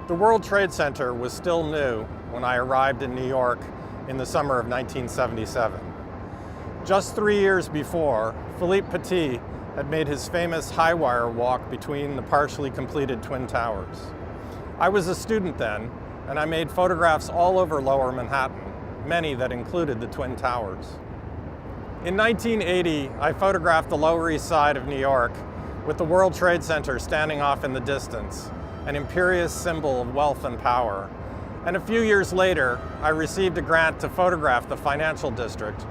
The World Trade Center was still new when I arrived in New York in the summer of 1977. Just 3 years before, Philippe Petit had made his famous high-wire walk between the partially completed Twin Towers. I was a student then, and I made photographs all over Lower Manhattan, many that included the Twin Towers. In 1980, I photographed the Lower East Side of New York with the World Trade Center standing off in the distance, an imperious symbol of wealth and power. And a few years later, I received a grant to photograph the financial district,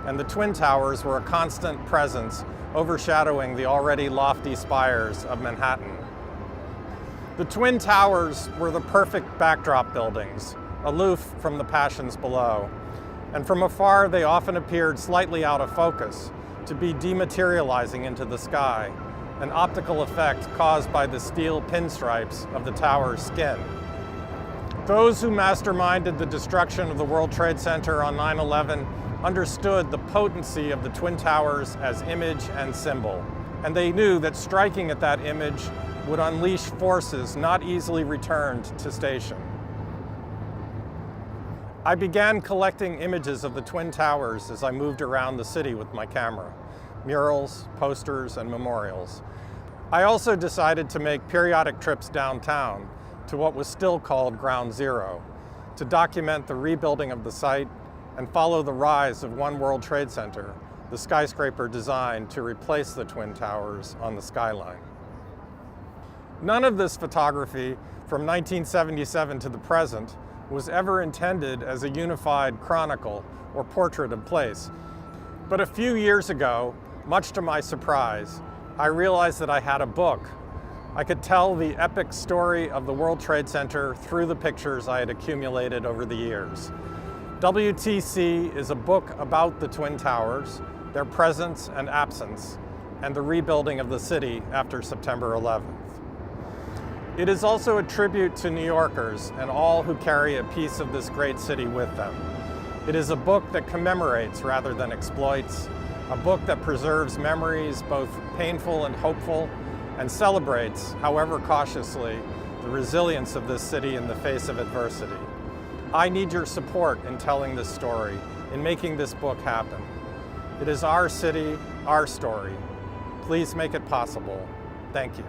and the Twin Towers were a constant presence overshadowing the already lofty spires of Manhattan. The Twin Towers were the perfect backdrop buildings, aloof from the passions below. And from afar, they often appeared slightly out of focus, to be dematerializing into the sky, an optical effect caused by the steel pinstripes of the tower's skin. Those who masterminded the destruction of the World Trade Center on 9/11 understood the potency of the Twin Towers as image and symbol, and they knew that striking at that image would unleash forces not easily returned to station. I began collecting images of the Twin Towers as I moved around the city with my camera, murals, posters, and memorials. I also decided to make periodic trips downtown to what was still called Ground Zero, to document the rebuilding of the site and follow the rise of One World Trade Center, the skyscraper designed to replace the Twin Towers on the skyline. None of this photography from 1977 to the present was ever intended as a unified chronicle or portrait of place. But a few years ago, much to my surprise, I realized that I had a book. I could tell the epic story of the World Trade Center through the pictures I had accumulated over the years. WTC is a book about the Twin Towers, their presence and absence, and the rebuilding of the city after September 11th. It is also a tribute to New Yorkers and all who carry a piece of this great city with them. It is a book that commemorates rather than exploits, a book that preserves memories both painful and hopeful, and celebrates, however cautiously, the resilience of this city in the face of adversity. I need your support in telling this story, in making this book happen. It is our city, our story. Please make it possible. Thank you.